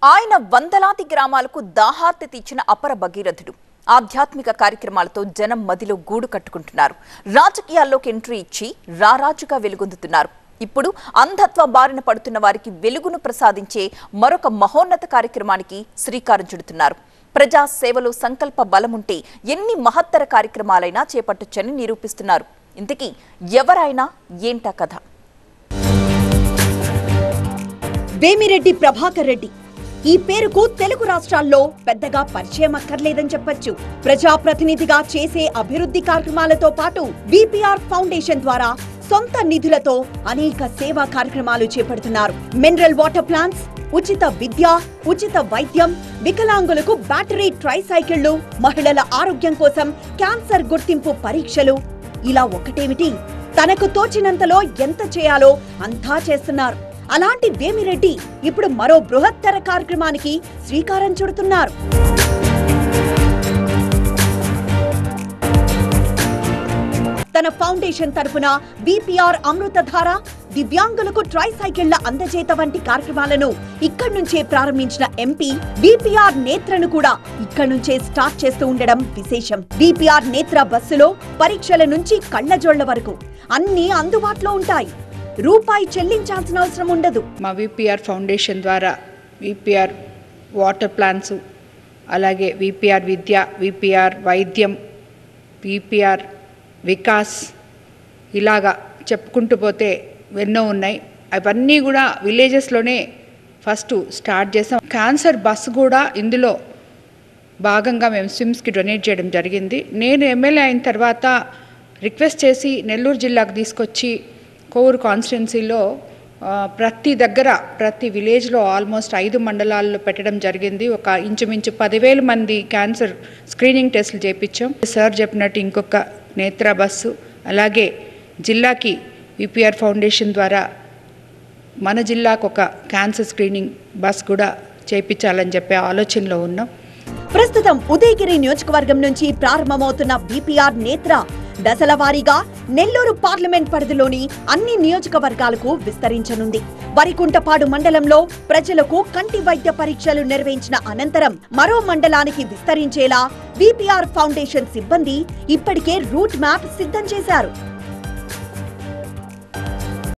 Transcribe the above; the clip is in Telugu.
ఆయన వందలాది గ్రామాలకు దాహార్తి తీర్చిన అపర భగీరథుడు. ఆధ్యాత్మిక కార్యక్రమాలతో జనం మదిలో గూడు కట్టుకుంటున్నారు. రాజకీయాల్లోకి ఎంట్రీ ఇచ్చి రారాజుగా వెలుగొందుతున్నారు. ఇప్పుడు అంధత్వ బారిన పడుతున్న వారికి వెలుగును ప్రసాదించే మరొక మహోన్నత కార్యక్రమానికి శ్రీకారం చుడుతున్నారు. ప్రజా సేవలో సంకల్ప బలముంటే ఎన్ని మహత్తర కార్యక్రమాలైనా చేపట్టొచ్చని నిరూపిస్తున్నారు. ఇంతకీ ఎవరైనా ఏంటా కథ? వేమిరెడ్డి ప్రభాకర్ రెడ్డి ఈ పేరుకు తెలుగు రాష్ట్రాల్లో పెద్దగా పరిచయం అక్కర్లేదని చెప్పొచ్చు. ప్రజాప్రతినిధిగా చేసే అభివృద్ధి కార్యక్రమాలతో పాటు విపిఆర్ ఫౌండేషన్ ద్వారా సొంత నిధులతో అనేక సేవా కార్యక్రమాలు చేపడుతున్నారు. మినరల్ వాటర్ ప్లాంట్స్, ఉచిత విద్య, ఉచిత వైద్యం, వికలాంగులకు బ్యాటరీ ట్రైసైకిళ్లు, మహిళల ఆరోగ్యం కోసం క్యాన్సర్ గుర్తింపు పరీక్షలు. ఇలా ఒకటేమిటి, తనకు తోచినంతలో ఎంత చేయాలో అంతా చేస్తున్నారు. అలాంటి వేమిరెడ్డి ఇప్పుడు మరో బృహత్తర కార్యక్రమానికి శ్రీకారం చుడుతున్నారు. తన ఫౌండేషన్ తరపున విపిఆర్ అమృతధార, దివ్యాంగులకు ట్రైసైకిళ్ల అందజేత వంటి కార్యక్రమాలను ఇక్కడి నుంచే ప్రారంభించిన ఎంపీ విపిఆర్ నేత్రను కూడా ఇక్కడి నుంచే స్టార్ట్ చేస్తూ ఉండడం విశేషం. విపిఆర్ నేత్ర బస్సులో పరీక్షల నుంచి కళ్లజోళ్ల వరకు అన్ని అందుబాటులో ఉంటాయి. రూపాయి చెల్లించాల్సిన అవసరం ఉండదు. మా విపిఆర్ ఫౌండేషన్ ద్వారా విపిఆర్ వాటర్ ప్లాంట్స్, అలాగే విపిఆర్ విద్య, విపిఆర్ వైద్యం, విపిఆర్ వికాస్, ఇలాగా చెప్పుకుంటూ పోతే ఎన్నో ఉన్నాయి. అవన్నీ కూడా విలేజెస్లోనే ఫస్ట్ స్టార్ట్ చేసాం. క్యాన్సర్ బస్సు కూడా ఇందులో భాగంగా మేము స్విమ్స్కి డొనేట్ చేయడం జరిగింది. నేను ఎమ్మెల్యే అయిన తర్వాత రిక్వెస్ట్ చేసి నెల్లూరు జిల్లాకు తీసుకొచ్చి కోవూరు కాన్స్టిట్యున్సీలో ప్రతి దగ్గర, ప్రతి విలేజ్లో ఆల్మోస్ట్ 5 మండలాల్లో పెట్టడం జరిగింది. ఒక ఇంచుమించు 10,000 మంది క్యాన్సర్ స్క్రీనింగ్ టెస్టులు చేయించాం. సార్ చెప్పినట్టు ఇంకొక నేత్ర బస్సు, అలాగే జిల్లాకి విపిఆర్ ఫౌండేషన్ ద్వారా మన జిల్లాకు ఒక క్యాన్సర్ స్క్రీనింగ్ బస్ కూడా చేయించాలని చెప్పే ఆలోచనలో ఉన్నాం. ప్రస్తుతం ఉదయగిరి నియోజకవర్గం నుంచి ప్రారంభమవుతున్న విపిఆర్ నేత్ర దశల వారీగా నెల్లూరు పార్లమెంట్ పరిధిలోని అన్ని నియోజకవర్గాలకు విస్తరించనుంది. వరికుంటపాడు మండలంలో ప్రజలకు కంటి వైద్య పరీక్షలు నిర్వహించిన అనంతరం మరో మండలానికి విస్తరించేలా విపిఆర్ ఫౌండేషన్ సిబ్బంది ఇప్పటికే రూట్ మ్యాప్ సిద్ధం చేశారు.